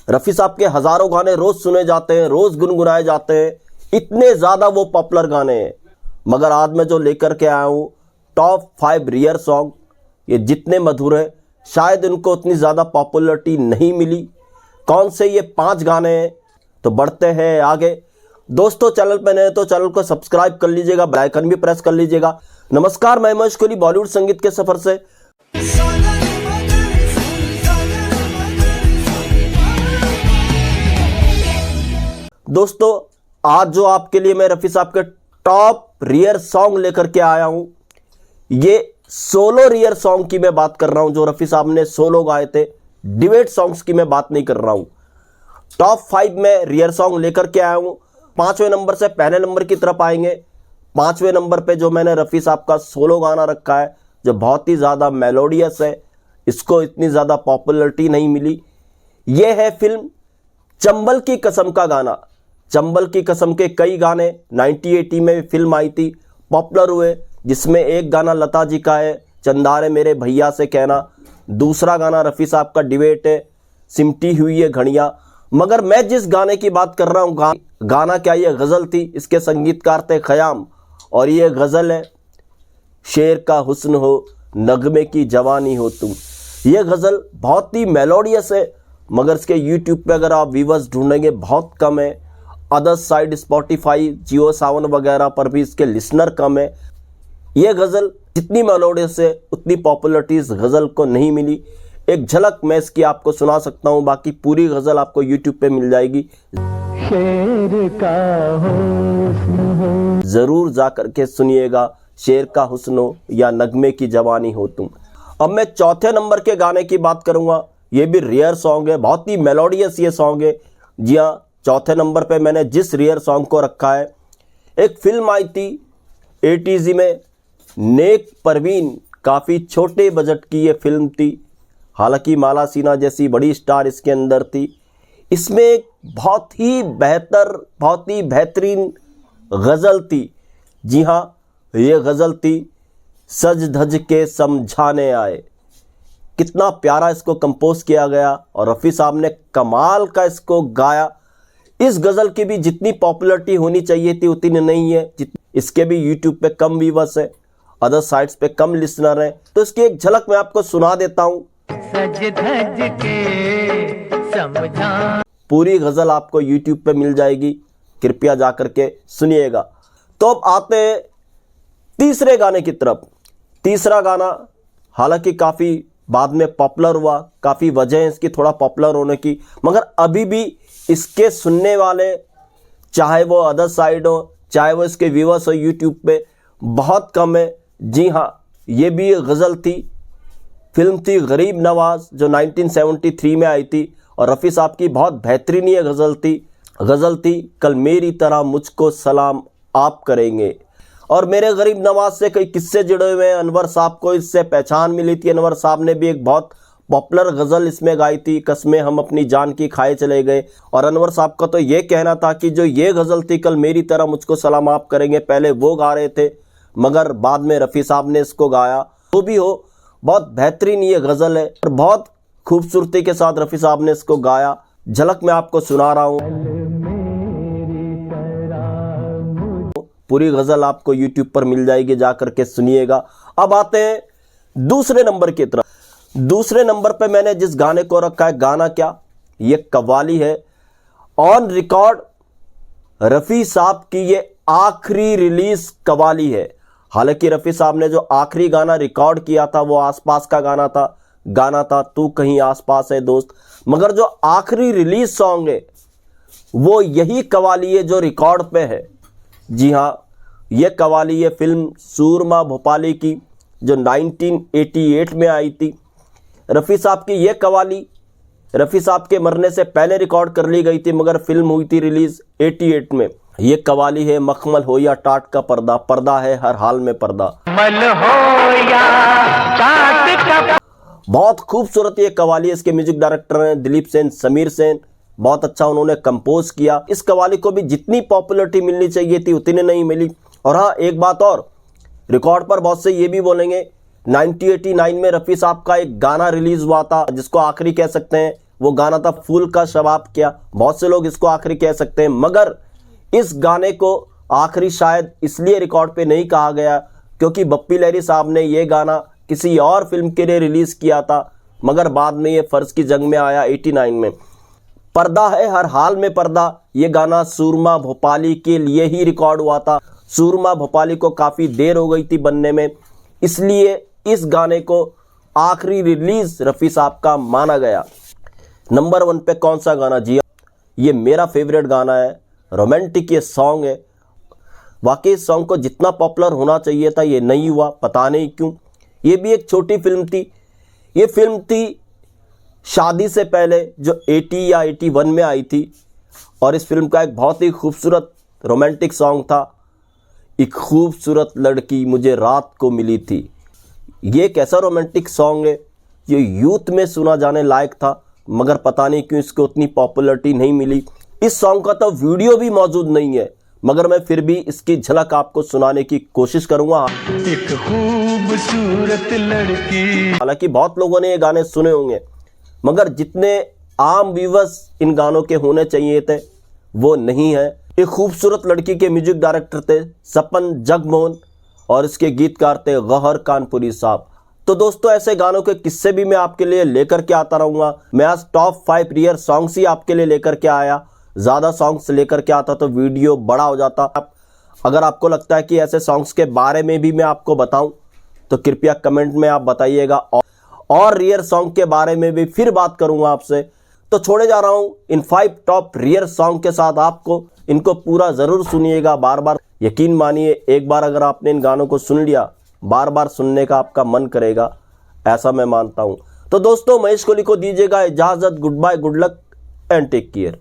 रफ़ी साहब के हजारों गाने रोज सुने जाते हैं, रोज गुनगुनाए जाते हैं, इतने ज्यादा वो पॉपुलर गाने हैं। मगर आज मैं जो लेकर के आया हूँ टॉप 5 रेयर सॉन्ग, ये जितने मधुर हैं शायद इनको उतनी ज़्यादा पॉपुलरिटी नहीं मिली। कौन से ये 5 गाने हैं, तो बढ़ते हैं आगे। दोस्तों चैनल पर नए तो चैनल को सब्सक्राइब कर लीजिएगा, बेल आइकन भी प्रेस कर लीजिएगा। नमस्कार, मैं महेश कोहली बॉलीवुड संगीत के सफर से। दोस्तों आज जो आपके लिए मैं रफ़ी साहब के टॉप रेयर सॉन्ग लेकर के आया हूं, ये सोलो रेयर सॉन्ग की मैं बात कर रहा हूं जो रफ़ी साहब ने सोलो गाए थे। डिबेट सॉन्ग्स की मैं बात नहीं कर रहा हूं। टॉप 5 में रेयर सॉन्ग लेकर के आया हूं। 5वें नंबर से पहले नंबर की तरफ आएंगे। 5वें नंबर पे जो मैंने रफ़ी साहब का सोलो गाना रखा है जो बहुत ही ज़्यादा मेलोडियस है, इसको इतनी ज़्यादा पॉपुलरिटी नहीं मिली। ये है फिल्म चंबल की कसम का गाना। चंबल की कसम के कई गाने 1980 में फिल्म आई थी, पॉपुलर हुए, जिसमें एक गाना लता जी का है, चंदारे मेरे भैया से कहना। दूसरा गाना रफ़ी साहब का डिबेट है, सिमटी हुई है घड़ियाँ। मगर मैं जिस गाने की बात कर रहा हूँ गाना क्या, ये गज़ल थी। इसके संगीतकार थे खयाम और ये गज़ल है शेर का हुस्न हो नगमे की जवानी हो तुम। ये गज़ल बहुत ही मेलोडियस है मगर इसके यूट्यूब पे अगर आप व्यूवर्स ढूंढेंगे बहुत कम है। अदर साइड स्पॉटिफाई, जियो सावन वगैरह पर भी इसके लिसनर कम है। ये गज़ल जितनी मेलोडियस है उतनी पॉपुलरिटी इस गज़ल को नहीं मिली। एक झलक मैं इसकी आपको सुना सकता हूँ, बाकी पूरी गज़ल आपको यूट्यूब पे मिल जाएगी। शेर का हुस्न हो, जरूर जा करके सुनिएगा, शेर का हुस्न हो या नगमे की जवानी हो तुम। अब मैं चौथे नंबर के गाने की बात करूँगा। ये भी रेयर सॉन्ग है, बहुत ही मेलोडियस ये सॉन्ग है। जी हाँ, चौथे नंबर पे मैंने जिस रेयर सॉन्ग को रखा है, एक फिल्म आई थी 80s में, नेक परवीन। काफ़ी छोटे बजट की ये फिल्म थी, हालांकि माला सिन्हा जैसी बड़ी स्टार इसके अंदर थी। इसमें एक बहुत ही बेहतरीन गज़ल थी। जी हाँ, ये गज़ल थी सज धज के समझाने आए। कितना प्यारा इसको कंपोज किया गया और रफ़ी साहब ने कमाल का इसको गाया। इस गज़ल की भी जितनी पॉपुलरिटी होनी चाहिए थी उतनी नहीं है। इसके भी यूट्यूब पे कम व्यूवर्स है, अदर साइट्स पे कम लिसनर हैं। तो इसकी एक झलक मैं आपको सुना देता हूँ। सज धज के समझा, पूरी गज़ल आपको यूट्यूब पे मिल जाएगी, कृपया जाकर के सुनिएगा। तो अब आते हैं तीसरे गाने की तरफ। तीसरा गाना हालांकि काफ़ी बाद में पॉपुलर हुआ, काफ़ी वजह है इसकी थोड़ा पॉपुलर होने की, मगर अभी भी इसके सुनने वाले, चाहे वो अदर साइड हो, चाहे वो इसके व्यूअर्स हो यूट्यूब पे, बहुत कम है। जी हाँ, ये भी गज़ल थी, फिल्म थी गरीब नवाज जो 1973 में आई थी और रफ़ी साहब की बहुत बेहतरीन ये गज़ल थी कल मेरी तरह मुझको सलाम आप करेंगे। और मेरे गरीब नवाज से कई किस्से जुड़े हुए हैं। अनवर साहब को इससे पहचान मिली थी। अनवर साहब ने भी एक बहुत पॉपुलर गज़ल इसमें गाई थी, कस्में हम अपनी जान की खाए चले गए। और अनवर साहब का तो ये कहना था कि जो ये गज़ल थी कल मेरी तरह मुझको सलाम आप करेंगे, पहले वो गा रहे थे मगर बाद में रफ़ी साहब ने इसको गाया। तो भी हो, बहुत बेहतरीन ये गज़ल है और बहुत खूबसूरती के साथ रफ़ी साहब ने इसको गाया। झलक मैं आपको सुना रहा हूँ। पूरी गज़ल आपको यूट्यूब पर मिल जाएगी, जा करके सुनिएगा। अब आते हैं दूसरे नंबर की तरफ। दूसरे नंबर पे मैंने जिस गाने को रखा है, गाना क्या, ये कव्वाली है। ऑन रिकॉर्ड रफ़ी साहब की ये आखिरी रिलीज कव्वाली है। हालांकि रफ़ी साहब ने जो आखिरी गाना रिकॉर्ड किया था वो आसपास का गाना था तू कहीं आसपास है दोस्त, मगर जो आखिरी रिलीज सॉन्ग है वो यही कव्वाली है जो रिकॉर्ड पे है। जी हाँ, ये कव्वाली ये फिल्म सूरमा भोपाली की जो 1988 में आई थी। रफ़ी साहब की ये कव्वाली रफ़ी साहब के मरने से पहले रिकॉर्ड कर ली गई थी मगर फिल्म हुई थी रिलीज 88 में। ये कव्वाली है मखमल हो या टाट का पर्दा, पर्दा है हर हाल में पर्दा। मल हो या टाट का, बहुत खूबसूरत ये कव्वाली है। इसके म्यूजिक डायरेक्टर हैं दिलीप सेन, समीर सेन, बहुत अच्छा उन्होंने कंपोज किया। इस कव्वाली को भी जितनी पॉपुलरिटी मिलनी चाहिए थी उतनी नहीं मिली। और हाँ, एक बात और, रिकॉर्ड पर बहुत से ये भी बोलेंगे 1989 में रफ़ी साहब का एक गाना रिलीज हुआ था जिसको आखिरी कह सकते हैं, वो गाना था फूल का शबाब क्या। बहुत से लोग इसको आखिरी कह सकते हैं, मगर इस गाने को आखिरी शायद इसलिए रिकॉर्ड पे नहीं कहा गया क्योंकि बप्पी लहरी साहब ने ये गाना किसी और फिल्म के लिए रिलीज किया था, मगर बाद में ये फर्ज की जंग में आया 89 में। पर्दा है हर हाल में पर्दा, ये गाना सूरमा भोपाली के लिए ही रिकॉर्ड हुआ था। सूरमा भोपाली को काफ़ी देर हो गई थी बनने में, इसलिए इस गाने को आखिरी रिलीज रफ़ी साहब का माना गया। नंबर 1 पे कौन सा गाना? जी ये मेरा फेवरेट गाना है, रोमांटिक ये सॉन्ग है। वाकई इस सॉन्ग को जितना पॉपुलर होना चाहिए था ये नहीं हुआ, पता नहीं क्यों। ये भी एक छोटी फिल्म थी, ये फिल्म थी शादी से पहले जो 80 या 81 में आई थी, और इस फिल्म का एक बहुत ही खूबसूरत रोमांटिक सॉन्ग था, एक खूबसूरत लड़की मुझे रात को मिली थी। ये एक ऐसा रोमांटिक सॉन्ग है जो यूथ में सुना जाने लायक था, मगर पता नहीं क्यों इसको उतनी पॉपुलैरिटी नहीं मिली। इस सॉन्ग का तो वीडियो भी मौजूद नहीं है, मगर मैं फिर भी इसकी झलक आपको सुनाने की कोशिश करूंगा। एक खूबसूरत लड़की। हालांकि बहुत लोगों ने ये गाने सुने होंगे, मगर जितने आम व्यूअर्स इन गानों के होने चाहिए थे वो नहीं है। एक खूबसूरत लड़की के म्यूजिक डायरेक्टर थे सपन जगमोहन और इसके गीतकार थे गौहर कानपुरी साहब। तो दोस्तों ऐसे गानों के किस्से भी मैं आपके लिए लेकर के आता रहूंगा। मैं आज टॉप 5 रियर सॉन्ग्स ही आपके लिए लेकर के आया, ज़्यादा सॉन्ग्स लेकर के आता तो वीडियो बड़ा हो जाता। अगर आपको लगता है कि ऐसे सॉन्ग्स के बारे में भी मैं आपको बताऊं तो कृपया कमेंट में आप बताइएगा, और रियर सॉन्ग के बारे में भी फिर बात करूंगा आपसे। तो छोड़े जा रहा हूं इन 5 टॉप रियर सॉन्ग के साथ आपको। इनको पूरा ज़रूर सुनिएगा, बार बार यकीन मानिए, एक बार अगर आपने इन गानों को सुन लिया बार बार सुनने का आपका मन करेगा, ऐसा मैं मानता हूं। तो दोस्तों महेश कोहली को दीजिएगा इजाज़त। Good bye, good luck and take care.